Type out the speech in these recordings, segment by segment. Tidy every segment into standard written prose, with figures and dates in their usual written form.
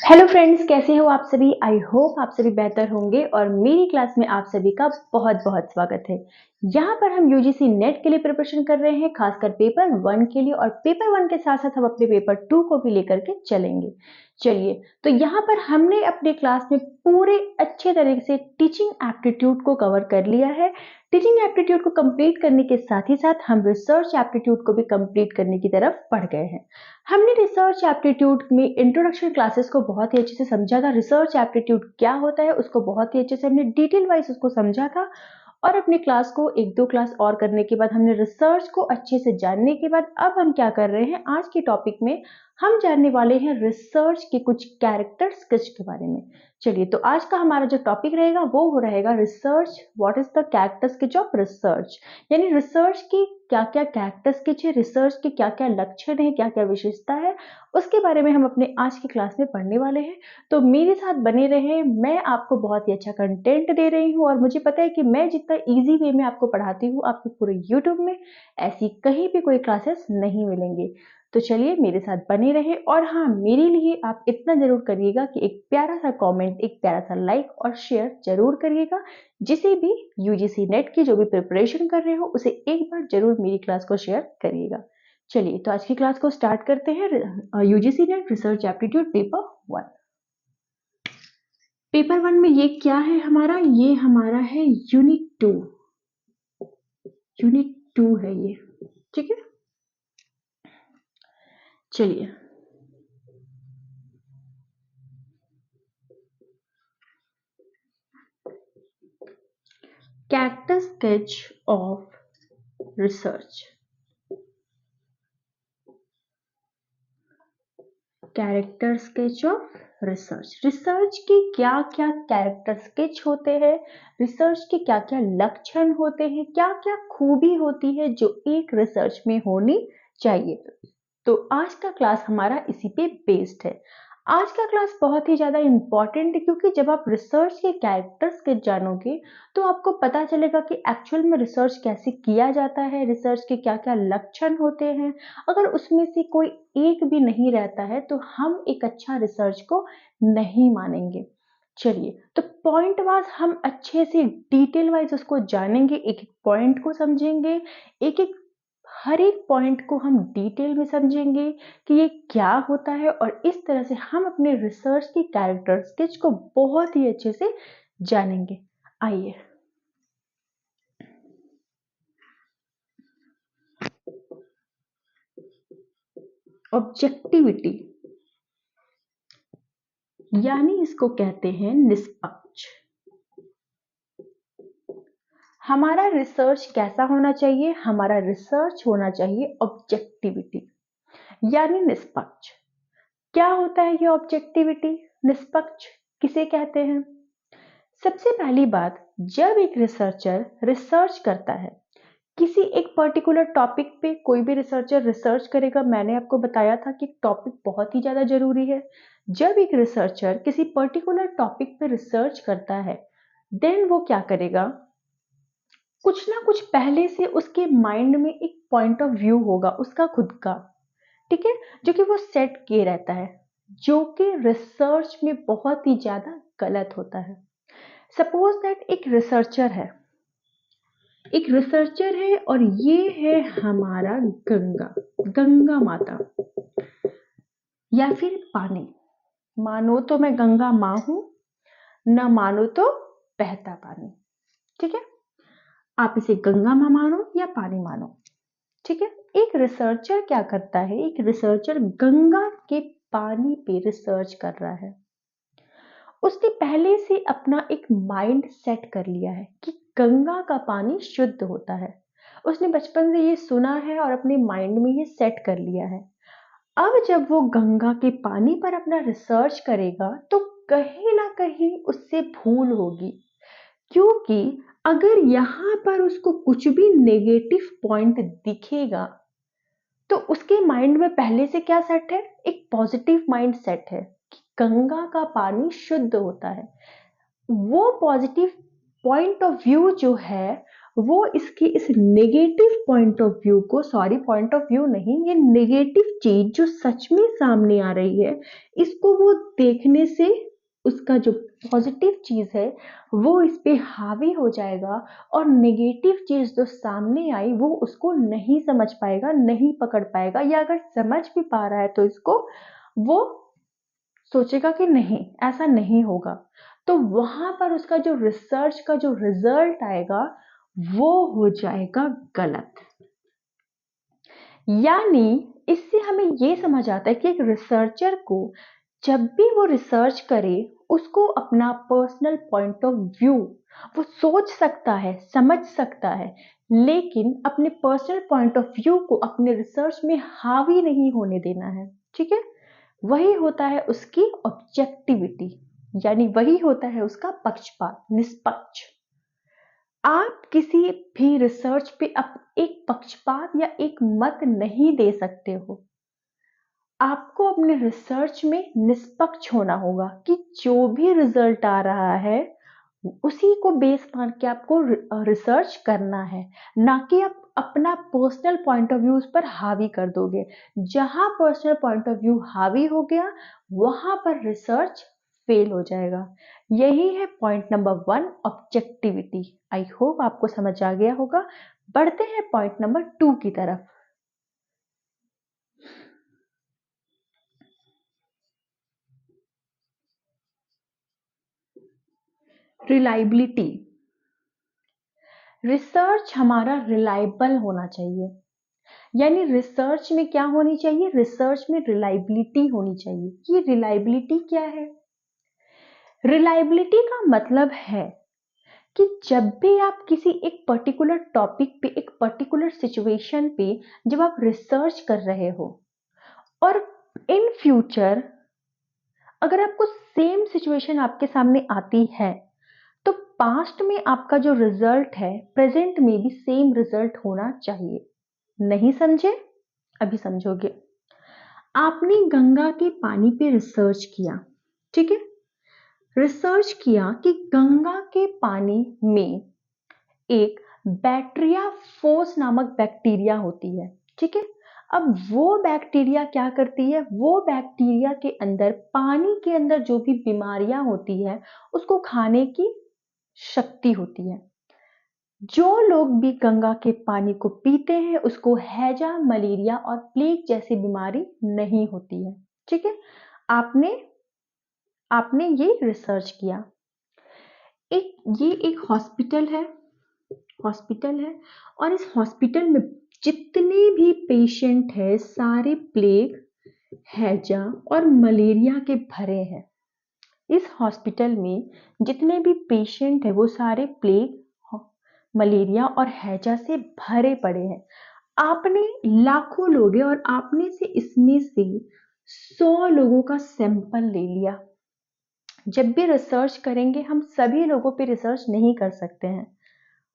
Hello friends, कैसे हो आप सभी। आई होप आप सभी बेहतर होंगे और मेरी क्लास में आप सभी का बहुत बहुत स्वागत है। यहाँ पर हम यूजीसी नेट के लिए प्रिपरेशन कर रहे हैं, खासकर पेपर 1 के लिए, और पेपर 1 के साथ साथ हम अपने पेपर 2 को भी लेकर के चलेंगे। चलिए, तो यहाँ पर हमने अपने क्लास में पूरे अच्छे तरीके से टीचिंग एप्टीट्यूड को कवर कर लिया है। टीचिंग एप्टीट्यूड को कंप्लीट करने के साथ ही साथ हम रिसर्च एप्टीट्यूड को भी कंप्लीट करने की तरफ बढ़ गए हैं। हमने रिसर्च एप्टीट्यूड में इंट्रोडक्शन क्लासेस को बहुत ही अच्छे से समझा था। रिसर्च एप्टीट्यूड क्या होता है उसको बहुत ही अच्छे से हमने डिटेल वाइज उसको समझा था। और अपनी क्लास को एक दो क्लास और करने के बाद हमने रिसर्च को अच्छे से जानने के बाद अब हम क्या कर रहे हैं, आज के टॉपिक में हम जानने वाले हैं रिसर्च के कुछ कैरेक्टर स्केच के बारे में। चलिए, तो आज का हमारा जो टॉपिक रहेगा वो हो रहेगा research, what is the character sketch of research. यानी रिसर्च की क्या क्या कैरेक्टर स्केच है, रिसर्च के क्या क्या लक्षण है, क्या क्या विशेषता है, उसके बारे में हम अपने आज की क्लास में पढ़ने वाले हैं। तो मेरे साथ बने रहे, मैं आपको बहुत ही अच्छा कंटेंट दे रही हूँ और मुझे पता है कि मैं जितना इजी वे में आपको पढ़ाती हूँ आपको पूरे यूट्यूब में ऐसी कहीं भी कोई क्लासेस नहीं मिलेंगे। तो चलिए, मेरे साथ बने रहे। और हाँ, मेरे लिए आप इतना जरूर करिएगा कि एक प्यारा सा कमेंट, एक प्यारा सा लाइक और शेयर जरूर करिएगा। जिसे भी यूजीसी नेट की जो भी प्रिपरेशन कर रहे हो उसे एक बार जरूर मेरी क्लास को शेयर करिएगा। चलिए, तो आज की क्लास को स्टार्ट करते हैं। UGC net research aptitude paper 1। Paper 1 में ये क्या है हमारा, ये हमारा है यूनिट 2। यूनिट 2 है ये, ठीक है। चलिए, character sketch of research. Character sketch of research. Research के क्या क्या कैरेक्टर स्केच होते हैं, रिसर्च के क्या क्या लक्षण होते हैं, क्या क्या खूबी होती है जो एक रिसर्च में होनी चाहिए। तो आज का क्लास हमारा इसी पे बेस्ड है। आज का क्लास बहुत ही ज्यादा इंपॉर्टेंट है क्योंकि जब आप रिसर्च के कैरेक्टर्स के जानोगे तो आपको पता चलेगा कि एक्चुअल में रिसर्च कैसे किया जाता है, रिसर्च के क्या क्या लक्षण होते हैं। अगर उसमें से कोई एक भी नहीं रहता है तो हम एक अच्छा रिसर्च को नहीं मानेंगे। चलिए, तो पॉइंट वाइज हम अच्छे से डिटेल वाइज उसको जानेंगे, एक एक पॉइंट को समझेंगे, एक एक हर एक पॉइंट को हम डिटेल में समझेंगे कि ये क्या होता है, और इस तरह से हम अपने रिसर्च की कैरेक्टर स्केच को बहुत ही अच्छे से जानेंगे। आइए, ऑब्जेक्टिविटी यानी इसको कहते हैं निष्पक्ष। हमारा रिसर्च कैसा होना चाहिए, हमारा रिसर्च होना चाहिए ऑब्जेक्टिविटी यानी निष्पक्ष। क्या होता है ये ऑब्जेक्टिविटी, निष्पक्ष किसे कहते हैं? सबसे पहली बात, जब एक रिसर्चर रिसर्च करता है किसी एक पर्टिकुलर टॉपिक पे, कोई भी रिसर्चर रिसर्च करेगा, मैंने आपको बताया था कि टॉपिक बहुत ही ज्यादा जरूरी है। जब एक रिसर्चर किसी पर्टिकुलर टॉपिक पे रिसर्च करता है, देन वो क्या करेगा, कुछ ना कुछ पहले से उसके माइंड में एक पॉइंट ऑफ व्यू होगा उसका खुद का, ठीक है, जो कि वो सेट किए रहता है, जो कि रिसर्च में बहुत ही ज्यादा गलत होता है। सपोज दैट एक रिसर्चर है और ये है हमारा गंगा, गंगा माता, या फिर पानी। मानो तो मैं गंगा माँ हूं, न मानो तो बहता पानी, ठीक है। आप इसे गंगा माँ मानो या पानी मानो, ठीक है। एक रिसर्चर क्या करता है, एक रिसर्चर गंगा के पानी पे रिसर्च कर रहा है। उसने पहले से अपना एक माइंड सेट कर लिया है कि गंगा का पानी शुद्ध होता है। उसने बचपन से ये सुना है और अपने माइंड में ये सेट कर लिया है। अब जब वो गंगा के पानी पर अपना रिसर्च करेगा तो कहीं ना कहीं उससे भूल होगी, क्योंकि अगर यहाँ पर उसको कुछ भी नेगेटिव पॉइंट दिखेगा तो उसके माइंड में पहले से क्या सेट है, एक पॉजिटिव माइंड सेट है कि गंगा का पानी शुद्ध होता है। वो पॉजिटिव पॉइंट ऑफ व्यू जो है वो इसके इस नेगेटिव पॉइंट ऑफ व्यू को, सॉरी पॉइंट ऑफ व्यू नहीं, ये नेगेटिव चीज जो सच में सामने आ रही है, इसको वो देखने से उसका जो पॉजिटिव चीज है वो इस पे हावी हो जाएगा, और नेगेटिव चीज जो सामने आई वो उसको नहीं समझ पाएगा, नहीं पकड़ पाएगा, या अगर समझ भी पा रहा है तो इसको वो सोचेगा कि नहीं, ऐसा नहीं होगा। तो वहां पर उसका जो रिसर्च का जो रिजल्ट आएगा वो हो जाएगा गलत। यानी इससे हमें ये समझ आता है कि एक रिसर्चर को जब भी वो रिसर्च करे, उसको अपना पर्सनल पॉइंट ऑफ व्यू वो सोच सकता है, समझ सकता है, लेकिन अपने पर्सनल पॉइंट ऑफ व्यू को अपने रिसर्च में हावी नहीं होने देना है। ठीक है, वही होता है उसकी ऑब्जेक्टिविटी, यानी वही होता है उसका पक्षपात, निष्पक्ष। आप किसी भी रिसर्च पे अब एक पक्षपात या एक मत नहीं दे सकते हो। आपको अपने रिसर्च में निष्पक्ष होना होगा कि जो भी रिजल्ट आ रहा है उसी को बेस मान के आपको रिसर्च करना है, ना कि आप अपना पर्सनल पॉइंट ऑफ व्यू उस पर हावी कर दोगे। जहां पर्सनल पॉइंट ऑफ व्यू हावी हो गया वहां पर रिसर्च फेल हो जाएगा। यही है point number 1, objectivity. I hope आपको समझ आ गया होगा। बढ़ते हैं पॉइंट नंबर 2 की तरफ। रिलायबिलिटी। रिसर्च हमारा रिलायबल होना चाहिए। यानी रिसर्च में क्या होनी चाहिए, रिसर्च में रिलायबिलिटी होनी चाहिए। ये रिलायबिलिटी क्या है? रिलायबिलिटी का मतलब है कि जब भी आप किसी एक पर्टिकुलर टॉपिक पे, एक पर्टिकुलर सिचुएशन पे जब आप रिसर्च कर रहे हो, और इन फ्यूचर अगर आपको सेम सिचुएशन आपके सामने आती है, तो पास्ट में आपका जो रिजल्ट है प्रेजेंट में भी सेम रिजल्ट होना चाहिए। नहीं समझे? अभी समझोगे। आपने गंगा के पानी पे रिसर्च किया, ठीक है, रिसर्च किया कि गंगा के पानी में एक बैक्टीरिया फोस नामक बैक्टीरिया होती है। ठीक है, अब वो बैक्टीरिया क्या करती है, वो बैक्टीरिया के अंदर, पानी के अंदर जो भी बीमारियां होती है उसको खाने की शक्ति होती है। जो लोग भी गंगा के पानी को पीते हैं उसको हैजा, मलेरिया और प्लेग जैसी बीमारी नहीं होती है। ठीक है, आपने आपने ये रिसर्च किया। ये एक हॉस्पिटल है, और इस हॉस्पिटल में जितने भी पेशेंट है सारे प्लेग, हैजा और मलेरिया के भरे हैं। इस हॉस्पिटल में जितने भी पेशेंट है वो सारे प्लेग, मलेरिया और हैजा से भरे पड़े हैं। आपने लाखों लोग हैं और आपने से इसमें से 100 लोगों का सैंपल ले लिया। जब भी रिसर्च करेंगे हम सभी लोगों पे रिसर्च नहीं कर सकते हैं,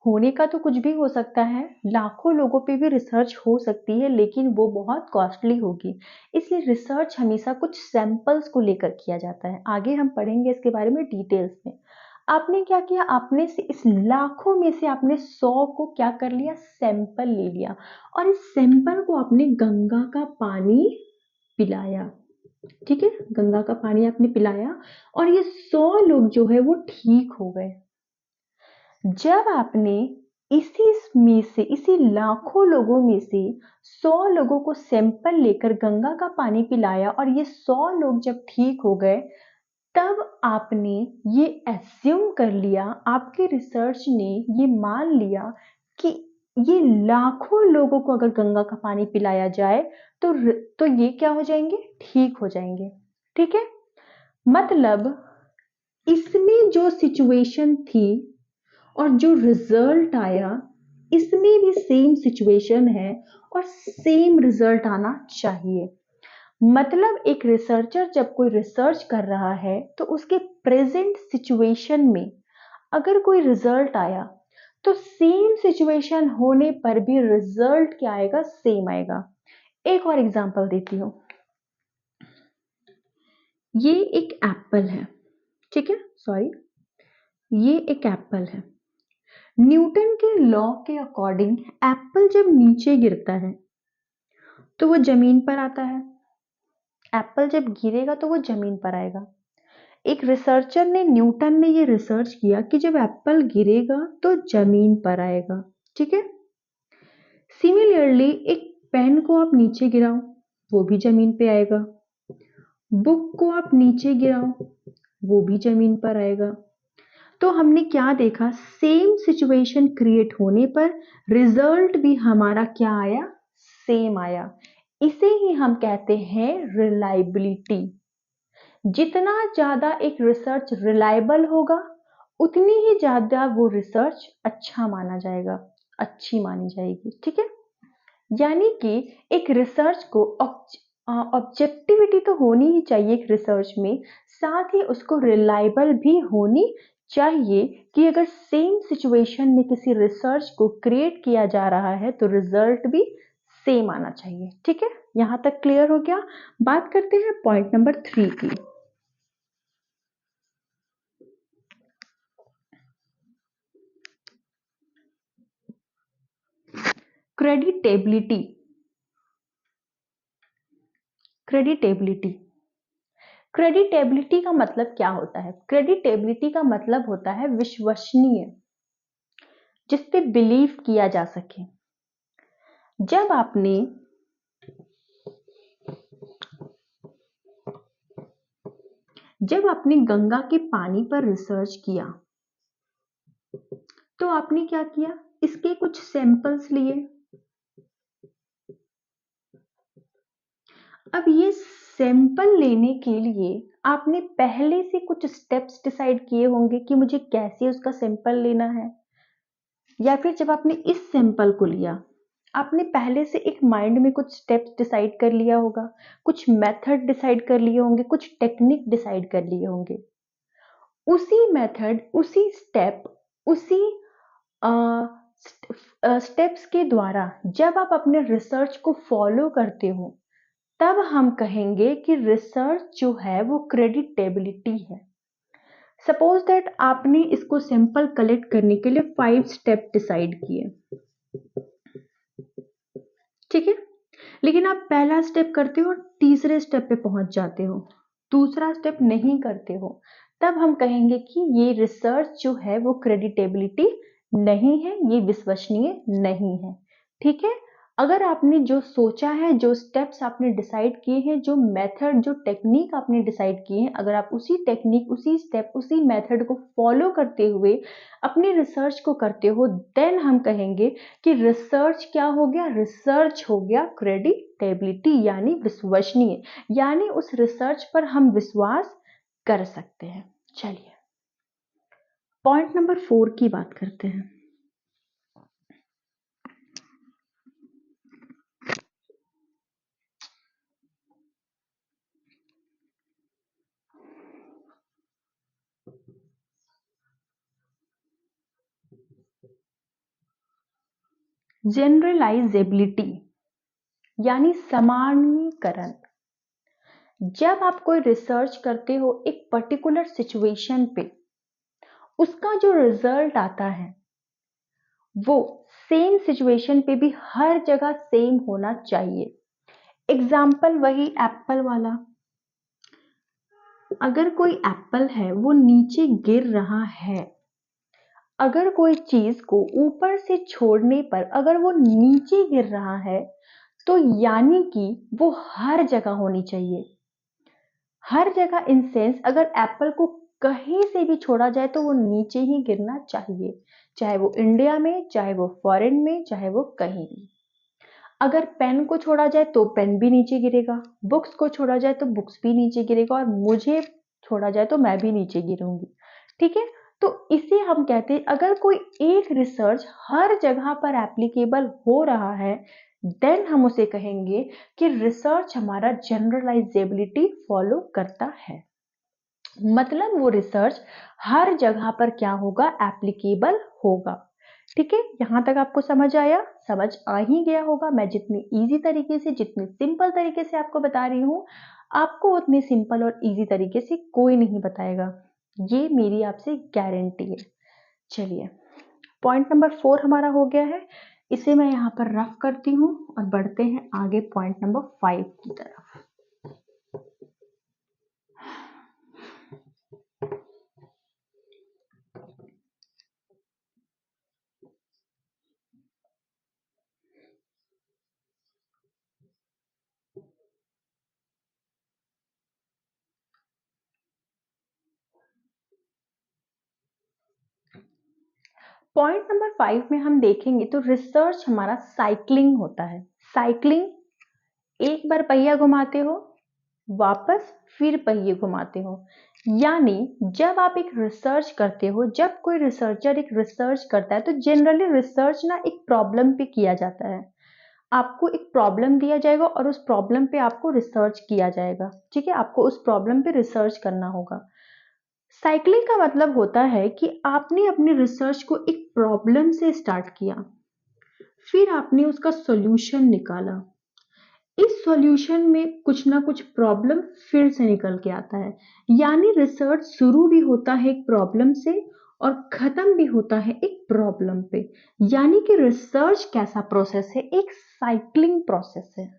होने का तो कुछ भी हो सकता है, लाखों लोगों पे भी रिसर्च हो सकती है, लेकिन वो बहुत कॉस्टली होगी। इसलिए रिसर्च हमेशा कुछ सैंपल्स को लेकर किया जाता है। आगे हम पढ़ेंगे इसके बारे में डिटेल्स में। आपने क्या किया, आपने से इस लाखों में से आपने 100 को क्या कर लिया, सैंपल ले लिया, और इस सैंपल को आपने गंगा का पानी पिलाया। ठीक है, गंगा का पानी आपने पिलाया और ये 100 लोग जो है वो ठीक हो गए। जब आपने इसी लाखों लोगों में से 100 लोगों को सैंपल लेकर गंगा का पानी पिलाया और ये 100 लोग जब ठीक हो गए, तब आपने ये एज्यूम कर लिया, आपके रिसर्च ने ये मान लिया कि ये लाखों लोगों को अगर गंगा का पानी पिलाया जाए तो ये क्या हो जाएंगे, ठीक हो जाएंगे। ठीक है, मतलब इसमें जो सिचुएशन थी और जो रिजल्ट आया, इसमें भी सेम सिचुएशन है और सेम रिजल्ट आना चाहिए। मतलब एक रिसर्चर जब कोई रिसर्च कर रहा है तो उसके प्रेजेंट सिचुएशन में अगर कोई रिजल्ट आया तो सेम सिचुएशन होने पर भी रिजल्ट क्या आएगा, सेम आएगा। एक और एग्जांपल देती हूँ। ये एक एप्पल है, ठीक है, सॉरी, ये एक एप्पल है। न्यूटन के लॉ के अकॉर्डिंग एप्पल जब नीचे गिरता है तो वो जमीन पर आता है। एप्पल जब गिरेगा तो वो जमीन पर आएगा। एक रिसर्चर ने न्यूटन ने ये रिसर्च किया कि जब एप्पल गिरेगा तो जमीन पर आएगा। ठीक है। सिमिलरली एक पेन को आप नीचे गिराओ वो भी जमीन पे आएगा। बुक को आप नीचे गिराओ वो भी जमीन पर आएगा। तो हमने क्या देखा, सेम सिचुएशन क्रिएट होने पर रिजल्ट भी हमारा क्या आया, सेम आया। इसे ही हम कहते हैं रिलायबिलिटी। जितना ज्यादा एक रिसर्च रिलायबल होगा उतनी ही ज्यादा वो रिसर्च अच्छा माना जाएगा, अच्छी मानी जाएगी। ठीक है। यानी कि एक रिसर्च को ऑब्जेक्टिविटी तो होनी ही चाहिए एक रिसर्च में, साथ ही उसको रिलायबल भी होनी चाहिए कि अगर सेम सिचुएशन में किसी रिसर्च को क्रिएट किया जा रहा है तो रिजल्ट भी सेम आना चाहिए। ठीक है, यहां तक क्लियर हो गया। बात करते हैं पॉइंट नंबर 3 की। क्रेडिटेबिलिटी। क्रेडिटेबिलिटी क्रेडिटेबिलिटी का मतलब क्या होता है? क्रेडिटेबिलिटी का मतलब होता है विश्वसनीय, जिस पे बिलीव किया जा सके। जब आपने गंगा के पानी पर रिसर्च किया तो आपने क्या किया, इसके कुछ सैंपल्स लिए। अब ये सैंपल लेने के लिए आपने पहले से कुछ स्टेप्स डिसाइड किए होंगे कि मुझे कैसे उसका सैंपल लेना है, या फिर जब आपने इस सैंपल को लिया आपने पहले से एक माइंड में कुछ स्टेप्स डिसाइड कर लिया होगा, कुछ मेथड डिसाइड कर लिए होंगे, कुछ टेक्निक डिसाइड कर लिए होंगे। उसी मेथड, उसी स्टेप, उसी स्टेप्स के द्वारा जब आप अपने रिसर्च को फॉलो करते हो तब हम कहेंगे कि रिसर्च जो है वो क्रेडिटेबिलिटी है। सपोज दैट आपने इसको सैंपल कलेक्ट करने के लिए 5 स्टेप डिसाइड किए। ठीक है, लेकिन आप पहला स्टेप करते हो और तीसरे स्टेप पे पहुंच जाते हो, दूसरा स्टेप नहीं करते हो, तब हम कहेंगे कि ये रिसर्च जो है वो क्रेडिटेबिलिटी नहीं है, ये विश्वसनीय नहीं है। ठीक है। अगर आपने जो सोचा है, जो स्टेप्स आपने डिसाइड किए हैं, जो मेथड, जो टेक्निक आपने डिसाइड किए हैं, अगर आप उसी टेक्निक, उसी स्टेप, उसी मेथड को फॉलो करते हुए अपनी रिसर्च को करते हो, देन हम कहेंगे कि रिसर्च क्या हो गया, रिसर्च हो गया क्रेडिटेबिलिटी यानी विश्वसनीय, यानी उस रिसर्च पर हम विश्वास कर सकते हैं। चलिए पॉइंट नंबर 4 की बात करते हैं। जनरलाइजेबिलिटी यानी सामान्यीकरण। जब आप कोई रिसर्च करते हो एक पर्टिकुलर सिचुएशन पे, उसका जो रिजल्ट आता है वो सेम सिचुएशन पे भी हर जगह सेम होना चाहिए। एग्जाम्पल वही एप्पल वाला। अगर कोई एप्पल है वो नीचे गिर रहा है, अगर कोई चीज को ऊपर से छोड़ने पर अगर वो नीचे गिर रहा है तो यानी कि वो हर जगह होनी चाहिए। हर जगह इन सेंस अगर एप्पल को कहीं से भी छोड़ा जाए तो वो नीचे ही गिरना चाहिए, चाहे वो इंडिया में, चाहे वो फॉरेन में, चाहे वो कहीं भी। अगर पेन को छोड़ा जाए तो पेन भी नीचे गिरेगा, बुक्स को छोड़ा जाए तो बुक्स भी नीचे गिरेगा, और मुझे छोड़ा जाए तो मैं भी नीचे गिरूंगी। ठीक है। तो इसे हम कहते हैं अगर कोई एक रिसर्च हर जगह पर एप्लीकेबल हो रहा है देन हम उसे कहेंगे कि रिसर्च हमारा जनरलाइजेबिलिटी फॉलो करता है। मतलब वो रिसर्च हर जगह पर क्या होगा, एप्लीकेबल होगा। ठीक है, यहां तक आपको समझ आया? समझ आ ही गया होगा। मैं जितनी इजी तरीके से, जितनी सिंपल तरीके से आपको बता रही हूँ, आपको उतनी सिंपल और इजी तरीके से कोई नहीं बताएगा, ये मेरी आपसे गारंटी है। चलिए पॉइंट नंबर 4 हमारा हो गया है। इसे मैं यहाँ पर रफ करती हूँ और बढ़ते हैं आगे पॉइंट नंबर 5 की तरफ। पॉइंट नंबर 5 में हम देखेंगे तो रिसर्च हमारा साइक्लिंग होता है। साइक्लिंग, एक बार पहिया घुमाते हो, वापस फिर पहिए घुमाते हो। यानी जब आप एक रिसर्च करते हो, जब कोई रिसर्चर एक रिसर्च करता है तो जनरली रिसर्च ना एक प्रॉब्लम पे किया जाता है। आपको एक प्रॉब्लम दिया जाएगा और उस प्रॉब्लम पे आपको रिसर्च किया जाएगा। ठीक है, आपको उस प्रॉब्लम पे रिसर्च करना होगा। साइक्लिंग का मतलब होता है कि आपने अपनी रिसर्च को एक प्रॉब्लम से स्टार्ट किया, फिर आपने उसका सॉल्यूशन निकाला, इस सॉल्यूशन में कुछ ना कुछ प्रॉब्लम फिर से निकल के आता है। यानी रिसर्च शुरू भी होता है एक प्रॉब्लम से और खत्म भी होता है एक प्रॉब्लम पे। यानी कि रिसर्च कैसा प्रोसेस है, एक साइक्लिंग प्रोसेस है।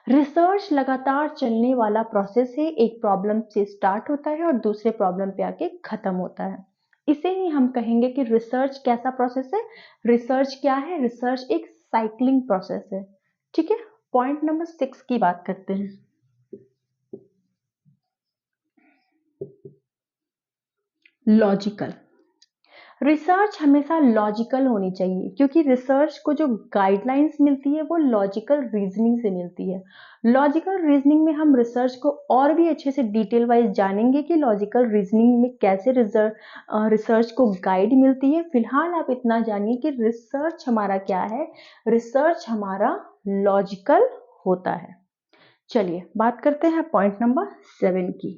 रिसर्च लगातार चलने वाला प्रोसेस है, एक प्रॉब्लम से स्टार्ट होता है और दूसरे प्रॉब्लम पे आके खत्म होता है। इसे ही हम कहेंगे कि रिसर्च कैसा प्रोसेस है। रिसर्च क्या है? रिसर्च एक साइक्लिंग प्रोसेस है। ठीक है, पॉइंट नंबर 6 की बात करते हैं। लॉजिकल। रिसर्च हमेशा लॉजिकल होनी चाहिए, क्योंकि रिसर्च को जो गाइडलाइंस मिलती है वो लॉजिकल रीजनिंग से मिलती है। लॉजिकल रीजनिंग में हम रिसर्च को और भी अच्छे से डिटेल वाइज जानेंगे कि लॉजिकल रीजनिंग में कैसे रिसर्च को गाइड मिलती है। फिलहाल आप इतना जानिए कि रिसर्च हमारा क्या है। रिसर्च हमारा लॉजिकल होता है। चलिए बात करते हैं पॉइंट नंबर 7 की।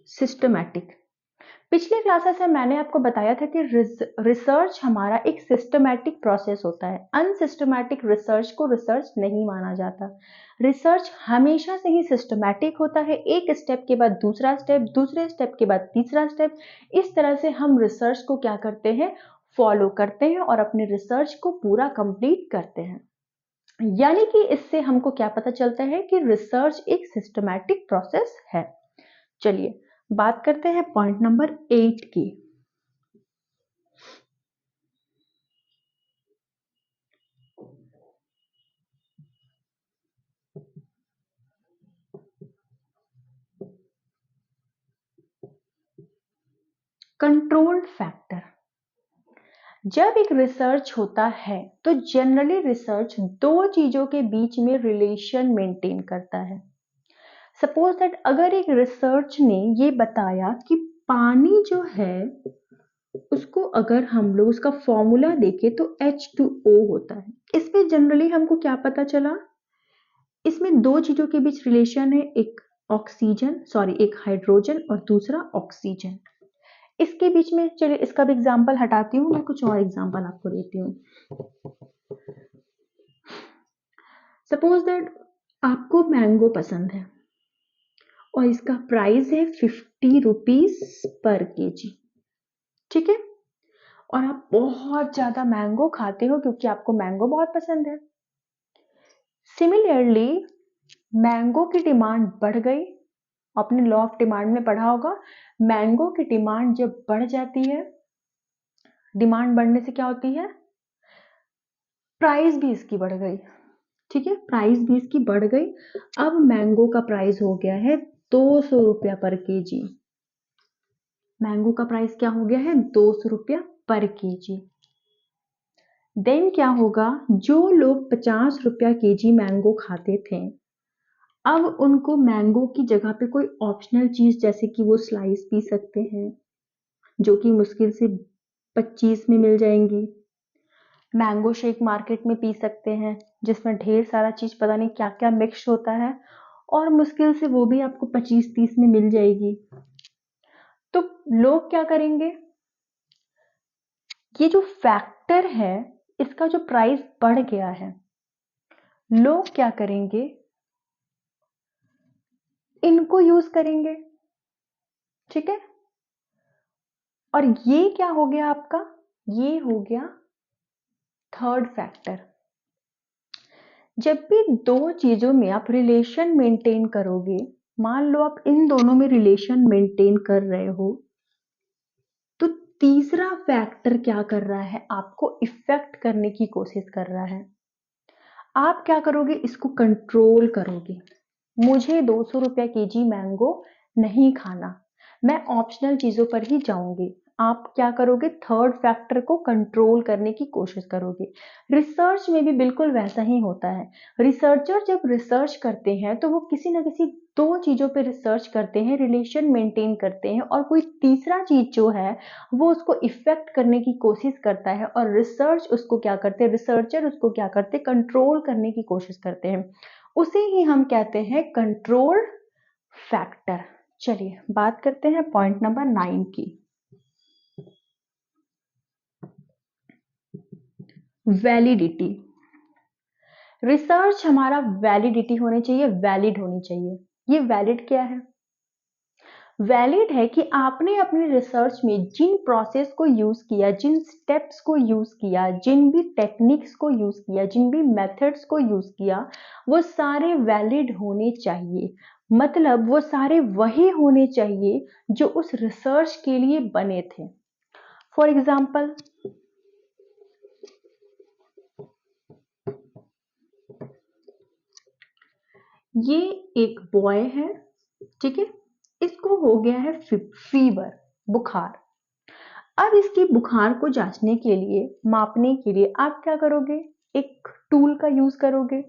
सिस्टमैटिक। पिछले क्लासेस में मैंने आपको बताया था कि रिसर्च हमारा एक सिस्टमैटिक प्रोसेस होता है। अनसिस्टमैटिक रिसर्च को रिसर्च नहीं माना जाता। रिसर्च हमेशा से ही सिस्टमैटिक होता है, एक स्टेप के बाद दूसरा स्टेप, दूसरे स्टेप के बाद तीसरा स्टेप। इस तरह से हम रिसर्च को क्या करते हैं, फॉलो करते हैं और अपने रिसर्च को पूरा कंप्लीट करते हैं। यानी कि इससे हमको क्या पता चलता है कि रिसर्च एक सिस्टमैटिक प्रोसेस है। चलिए बात करते हैं पॉइंट नंबर 8 की। Controlled factor. जब एक रिसर्च होता है तो जनरली रिसर्च दो चीजों के बीच में रिलेशन मेंटेन करता है। सपोज दैट अगर एक रिसर्च ने ये बताया कि पानी जो है उसको अगर हम लोग उसका फॉर्मूला देखें तो H2O होता है। इसमें जनरली हमको क्या पता चला, इसमें दो चीजों के बीच रिलेशन है, एक हाइड्रोजन और दूसरा ऑक्सीजन। इसके बीच में चलिए इसका भी एग्जांपल हटाती हूँ, मैं कुछ और एग्जांपल आपको देती हूँ। सपोज दैट आपको मैंगो पसंद है और इसका प्राइस है 50 रुपीज पर केजी। ठीक है, और आप बहुत ज्यादा मैंगो खाते हो क्योंकि आपको मैंगो बहुत पसंद है। सिमिलरली मैंगो की डिमांड बढ़ गई। आपने लॉ ऑफ डिमांड में पढ़ा होगा, मैंगो की डिमांड जब बढ़ जाती है, डिमांड बढ़ने से क्या होती है, प्राइस भी इसकी बढ़ गई। ठीक है, प्राइस भी इसकी बढ़ गई। अब मैंगो का प्राइस हो गया है 200 रुपया पर केजी। मैंगो का प्राइस क्या हो गया है, 200 रुपया पर केजी। देन क्या होगा, जो लोग 50 रुपया केजी मैंगो खाते थे, अब उनको मैंगो की जगह पे कोई ऑप्शनल चीज जैसे कि वो स्लाइस पी सकते हैं, जो कि मुश्किल से 25 में मिल जाएंगी। मैंगो शेक मार्केट में पी सकते हैं जिसमें ढेर सारा चीज पता नहीं क्या क्या मिक्स होता है और मुश्किल से वो भी आपको 25-30 में मिल जाएगी। तो लोग क्या करेंगे, ये जो फैक्टर है इसका जो प्राइस बढ़ गया है, लोग क्या करेंगे, इनको यूज करेंगे। ठीक है। और ये क्या हो गया आपका, ये हो गया थर्ड फैक्टर। जब भी दो चीजों में आप रिलेशन मेंटेन करोगे, मान लो आप इन दोनों में रिलेशन मेंटेन कर रहे हो, तो तीसरा फैक्टर क्या कर रहा है, आपको इफेक्ट करने की कोशिश कर रहा है। आप क्या करोगे, इसको कंट्रोल करोगे। मुझे 200 रुपया केजी मैंगो नहीं खाना, मैं ऑप्शनल चीजों पर ही जाऊंगी। आप क्या करोगे, थर्ड फैक्टर को कंट्रोल करने की कोशिश करोगे। रिसर्च में भी बिल्कुल वैसा ही होता है। रिसर्चर जब रिसर्च करते हैं तो वो किसी ना किसी दो चीजों पे रिसर्च करते हैं, रिलेशन मेंटेन करते हैं, और कोई तीसरा चीज जो है वो उसको इफेक्ट करने की कोशिश करता है, और रिसर्च उसको क्या करते हैं, रिसर्चर उसको क्या करते हैं, कंट्रोल करने की कोशिश करते हैं। उसे ही हम कहते हैं कंट्रोल फैक्टर। चलिए बात करते हैं पॉइंट नंबर 9 की, वैलिडिटी। रिसर्च हमारा वैलिडिटी होनी चाहिए, वैलिड होनी चाहिए। ये वैलिड क्या है, वैलिड है कि आपने अपने रिसर्च में जिन प्रोसेस को यूज किया, जिन स्टेप्स को यूज किया, जिन भी टेक्निक्स को यूज किया, जिन भी मेथड्स को यूज किया, वो सारे वैलिड होने चाहिए। मतलब वो सारे वही होने चाहिए जो उस रिसर्च के लिए बने थे। फॉर एग्जाम्पल, ये एक बॉय है, ठीक है, इसको हो गया है फीवर, बुखार। अब इसकी बुखार को जांचने के लिए, मापने के लिए आप क्या करोगे, एक टूल का यूज करोगे।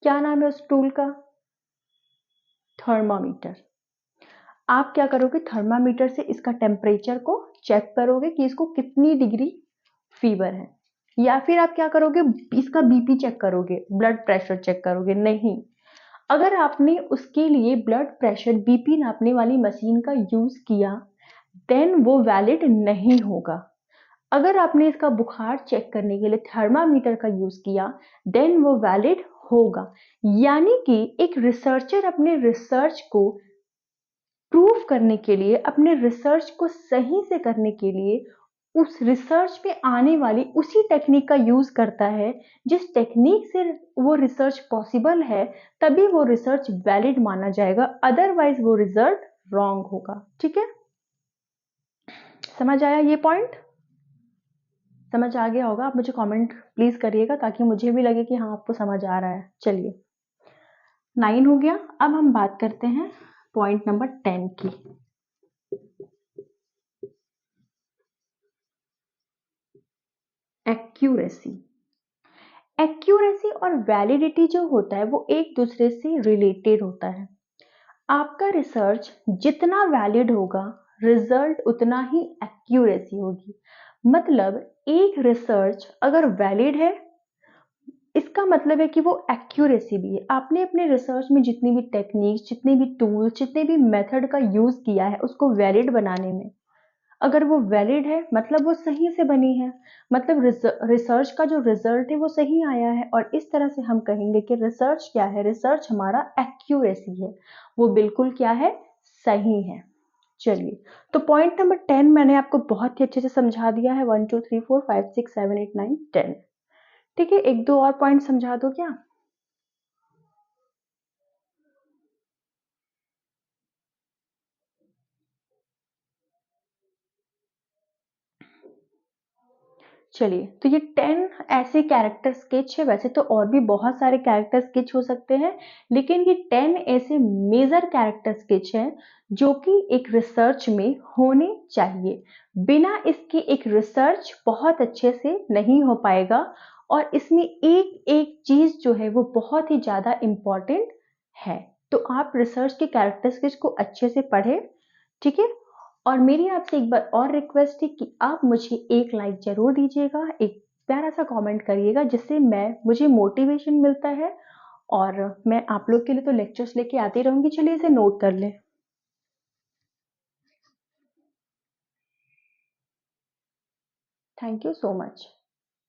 क्या नाम है उस टूल का, थर्मामीटर। आप क्या करोगे, थर्मामीटर से इसका टेम्परेचर को चेक करोगे कि इसको कितनी डिग्री फीवर है। या फिर आप क्या करोगे, इसका बीपी चेक करोगे, ब्लड प्रेशर चेक करोगे। नहीं, अगर आपने उसके लिए ब्लड प्रेशर, बीपी नापने वाली मशीन का यूज किया, देन वो वैलिड नहीं होगा। अगर आपने इसका बुखार चेक करने के लिए थर्मामीटर का यूज किया, देन वो वैलिड होगा। यानी कि एक रिसर्चर अपने रिसर्च को प्रूव करने के लिए, अपने रिसर्च को सही से करने के लिए, उस रिसर्च में आने वाली उसी टेक्निक का यूज करता है जिस टेक्निक से वो रिसर्च पॉसिबल है, तभी वो रिसर्च वैलिड माना जाएगा, अदरवाइज वो रिजल्ट रॉन्ग होगा। ठीक है, समझ आया ये पॉइंट, समझ आ गया होगा। आप मुझे कमेंट प्लीज करिएगा ताकि मुझे भी लगे कि हाँ आपको समझ आ रहा है। चलिए 9 हो गया, अब हम बात करते हैं पॉइंट नंबर 10 की, एक्यूरेसी। एक्यूरेसी और वैलिडिटी जो होता है वो एक दूसरे से रिलेटेड होता है। आपका रिसर्च जितना वैलिड होगा, रिजल्ट उतना ही एक्यूरेसी होगी। मतलब एक रिसर्च अगर वैलिड है, इसका मतलब है कि वो एक्यूरेसी भी है। आपने अपने रिसर्च में जितनी भी टेक्निक्स, जितने भी टूल्स, जितने भी मेथड का यूज किया है उसको वैलिड बनाने में, अगर वो वैलिड है मतलब वो सही से बनी है, मतलब रिसर्च का जो रिजल्ट है वो सही आया है। और इस तरह से हम कहेंगे कि रिसर्च क्या है, रिसर्च हमारा एक्यूरेसी है, वो बिल्कुल क्या है, सही है। चलिए, तो पॉइंट नंबर 10 मैंने आपको बहुत ही अच्छे से समझा दिया है, 1 2 3 4 5 6 7 8 9 10। ठीक है, एक दो और पॉइंट समझा दो क्या। चलिए, तो ये 10 ऐसे कैरेक्टर स्केच है। वैसे तो और भी बहुत सारे कैरेक्टर स्केच हो सकते हैं, लेकिन ये 10 ऐसे मेजर कैरेक्टर स्केच हैं जो कि एक रिसर्च में होने चाहिए। बिना इसके एक रिसर्च बहुत अच्छे से नहीं हो पाएगा, और इसमें एक एक चीज जो है वो बहुत ही ज्यादा इंपॉर्टेंट है। तो आप रिसर्च के कैरेक्टर स्केच को अच्छे से पढ़ें, ठीक है। और मेरी आपसे एक बार और रिक्वेस्ट है कि आप मुझे एक लाइक जरूर दीजिएगा, एक प्यारा सा कमेंट करिएगा, जिससे मुझे मोटिवेशन मिलता है, और मैं आप लोग के लिए तो लेक्चर्स लेके आती रहूंगी। चलिए इसे नोट कर लें। Thank you so much.